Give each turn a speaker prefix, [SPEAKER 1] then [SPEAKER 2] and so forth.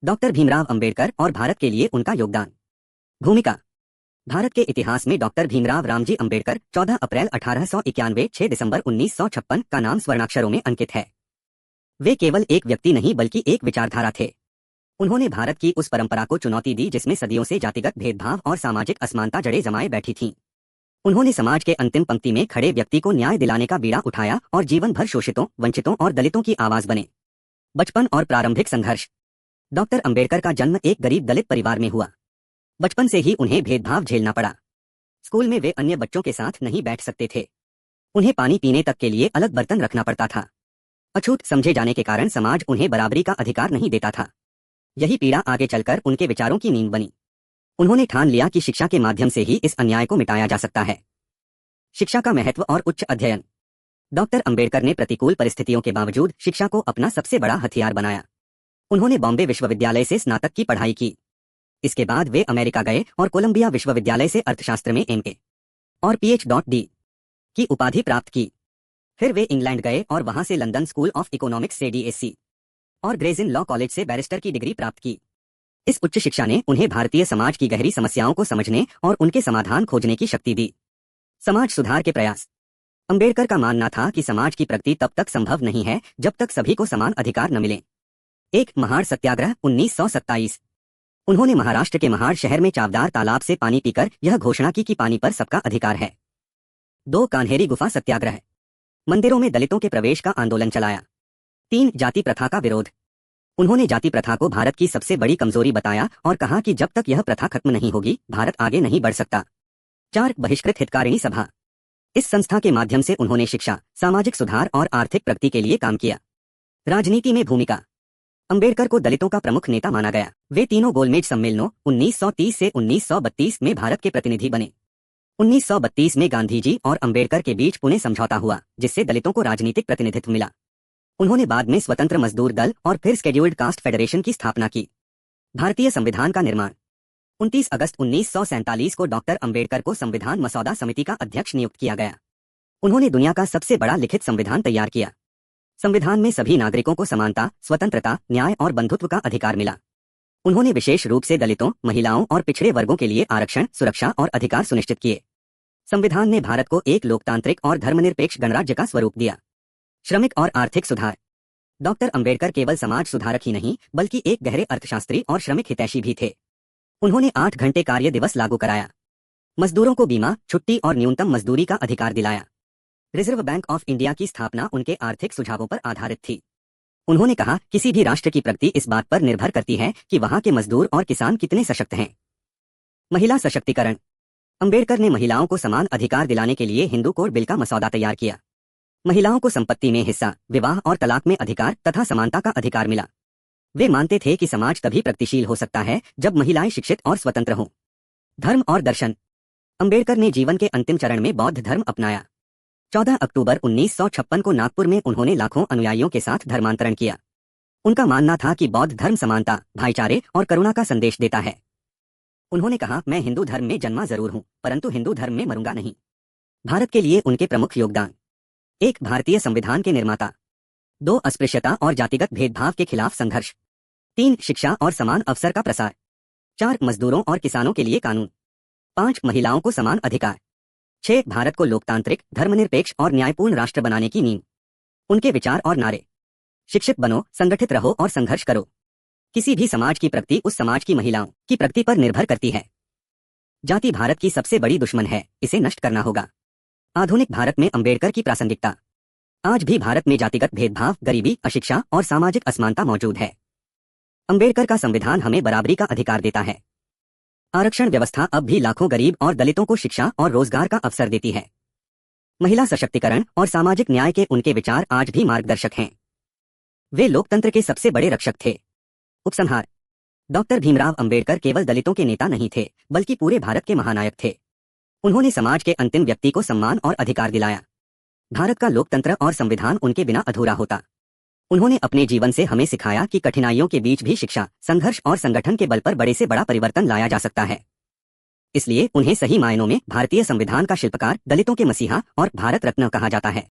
[SPEAKER 1] Doctor Bhimrao Ambedkar और भारत के लिए उनका योगदान। भूमिका। भारत के इतिहास में डॉक्टर भीमराव रामजी अंबेडकर 14 अप्रैल 1891 6 दिसंबर 1956 का नाम स्वर्णाक्षरों में अंकित है। वे केवल एक व्यक्ति नहीं बल्कि एक विचारधारा थे। उन्होंने भारत की उस परंपरा को चुनौती दी जिसमें सदियों से जातिगत भेदभाव और सामाजिक असमानता जड़ें जमाए बैठी थीं। उन्होंने समाज के अंतिम पंक्ति में खड़े व्यक्ति को न्याय दिलाने का बीड़ा उठाया और जीवन भर शोषितों, वंचितों और दलितों की आवाज बने। बचपन और प्रारंभिक संघर्ष। डॉक्टर अंबेडकर का जन्म एक गरीब दलित परिवार में हुआ। बचपन से ही उन्हें भेदभाव झेलना पड़ा। स्कूल में वे अन्य बच्चों के साथ नहीं बैठ सकते थे। उन्हें पानी पीने तक के लिए अलग बर्तन रखना पड़ता था। अछूत समझे जाने के कारण समाज उन्हें बराबरी का अधिकार नहीं देता था। यही पीड़ा आगे चलकर उनके विचारों की नींव बनी। उन्होंने ठान लिया कि शिक्षा के माध्यम से ही इस अन्याय को मिटाया जा सकता है। शिक्षा का महत्व और उच्च अध्ययन। डॉक्टर अंबेडकर ने प्रतिकूल परिस्थितियों के बावजूद शिक्षा को अपना सबसे बड़ा हथियार बनाया। उन्होंने बॉम्बे विश्वविद्यालय से स्नातक की पढ़ाई की। इसके बाद वे अमेरिका गए और कोलंबिया विश्वविद्यालय से अर्थशास्त्र में एमए और पीएचडी की उपाधि प्राप्त की। फिर वे इंग्लैंड गए और वहां से लंदन स्कूल ऑफ इकोनॉमिक्स से डीएससी और ग्रेज इन लॉ कॉलेज से बैरिस्टर की डिग्री प्राप्त की। इस उच्च शिक्षा ने उन्हें भारतीय समाज की गहरी समस्याओं को समझने और उनके समाधान खोजने की शक्ति दी। समाज सुधार के प्रयास। अंबेडकर का मानना था कि समाज की प्रगति तब तक संभव नहीं है जब तक सभी को समान अधिकार न मिले। एक महाड़ सत्याग्रह 1927। उन्होंने महाराष्ट्र के महाड़ शहर में चावदार तालाब से पानी पीकर यह घोषणा की कि पानी पर सबका अधिकार है। 2 कान्हेरी गुफा सत्याग्रह। मंदिरों में दलितों के प्रवेश का आंदोलन चलाया। 3 जाति प्रथा का विरोध। उन्होंने जाति प्रथा को भारत की सबसे बड़ी कमजोरी बताया और कहा कि जब तक यह प्रथा खत्म नहीं होगी भारत आगे नहीं बढ़ सकता। 4 बहिष्कृत हितकारिणी सभा। इस संस्था के माध्यम से उन्होंने शिक्षा, सामाजिक सुधार और आर्थिक प्रगति के लिए काम किया। राजनीति में भूमिका। अंबेडकर को दलितों का प्रमुख नेता माना गया। वे तीनों गोलमेज सम्मेलनों 1930 से 1932 में भारत के प्रतिनिधि बने। 1932 में गांधी जी और अंबेडकर के बीच पुणे समझौता हुआ जिससे दलितों को राजनीतिक प्रतिनिधित्व मिला। उन्होंने बाद में स्वतंत्र मजदूर दल और फिर शेड्यूल्ड कास्ट फेडरेशन की स्थापना की। भारतीय संविधान का निर्माण। 29 अगस्त 1947 को डॉक्टर अंबेडकर को संविधान मसौदा समिति का अध्यक्ष नियुक्त किया गया। उन्होंने दुनिया का सबसे बड़ा लिखित संविधान तैयार किया। संविधान में सभी नागरिकों को समानता, स्वतंत्रता, न्याय और बंधुत्व का अधिकार मिला। उन्होंने विशेष रूप से दलितों, महिलाओं और पिछड़े वर्गों के लिए आरक्षण, सुरक्षा और अधिकार सुनिश्चित किए। संविधान ने भारत को एक लोकतांत्रिक और धर्मनिरपेक्ष गणराज्य का स्वरूप दिया। श्रमिक और आर्थिक सुधार। डॉक्टर अंबेडकर केवल समाज सुधारक ही नहीं बल्कि एक गहरे अर्थशास्त्री और श्रमिक हितैषी भी थे। उन्होंने 8 घंटे कार्य दिवस लागू कराया। मजदूरों को बीमा, छुट्टी और न्यूनतम मजदूरी का अधिकार दिलाया। रिजर्व बैंक ऑफ इंडिया की स्थापना उनके आर्थिक सुझावों पर आधारित थी। उन्होंने कहा, किसी भी राष्ट्र की प्रगति इस बात पर निर्भर करती है कि वहां के मजदूर और किसान कितने सशक्त हैं। महिला सशक्तिकरण। अंबेडकर ने महिलाओं को समान अधिकार दिलाने के लिए हिंदू कोड बिल का मसौदा तैयार किया। महिलाओं को संपत्ति में हिस्सा, विवाह और तलाक में अधिकार तथा समानता का अधिकार मिला। वे मानते थे कि समाज तभी प्रगतिशील हो सकता है जब महिलाएं शिक्षित और स्वतंत्र हों। धर्म और दर्शन। अंबेडकर ने जीवन के अंतिम चरण में बौद्ध धर्म अपनाया। 14 अक्टूबर 1956 को नागपुर में उन्होंने लाखों अनुयायियों के साथ धर्मांतरण किया। उनका मानना था कि बौद्ध धर्म समानता, भाईचारे और करुणा का संदेश देता है। उन्होंने कहा, मैं हिंदू धर्म में जन्मा जरूर हूं परंतु हिंदू धर्म में मरूंगा नहीं। भारत के लिए उनके प्रमुख योगदान। 1 भारतीय संविधान के निर्माता। 2 अस्पृश्यता और जातिगत भेदभाव के खिलाफ संघर्ष। 3 शिक्षा और समान अवसर का प्रसार। 4 मजदूरों और किसानों के लिए कानून। 5 महिलाओं को समान अधिकार। 6 भारत को लोकतांत्रिक, धर्मनिरपेक्ष और न्यायपूर्ण राष्ट्र बनाने की नींव। उनके विचार और नारे। शिक्षित बनो, संगठित रहो और संघर्ष करो। किसी भी समाज की प्रगति उस समाज की महिलाओं की प्रगति पर निर्भर करती है। जाति भारत की सबसे बड़ी दुश्मन है, इसे नष्ट करना होगा। आधुनिक भारत में अंबेडकर की प्रासंगिकता। आज भी भारत में जातिगत भेदभाव, गरीबी, अशिक्षा और सामाजिक असमानता मौजूद है। अंबेडकर का संविधान हमें बराबरी का अधिकार देता है। आरक्षण व्यवस्था अब भी लाखों गरीब और दलितों को शिक्षा और रोजगार का अवसर देती है। महिला सशक्तिकरण और सामाजिक न्याय के उनके विचार आज भी मार्गदर्शक हैं। वे लोकतंत्र के सबसे बड़े रक्षक थे। उपसंहार। डॉक्टर भीमराव अंबेडकर केवल दलितों के नेता नहीं थे बल्कि पूरे भारत के महानायक थे। उन्होंने समाज के अंतिम व्यक्ति को सम्मान और अधिकार दिलाया। भारत का लोकतंत्र और संविधान उनके बिना अधूरा होता। उन्होंने अपने जीवन से हमें सिखाया कि कठिनाइयों के बीच भी शिक्षा, संघर्ष और संगठन के बल पर बड़े से बड़ा परिवर्तन लाया जा सकता है। इसलिए उन्हें सही मायनों में भारतीय संविधान का शिल्पकार, दलितों के मसीहा और भारत रत्न कहा जाता है।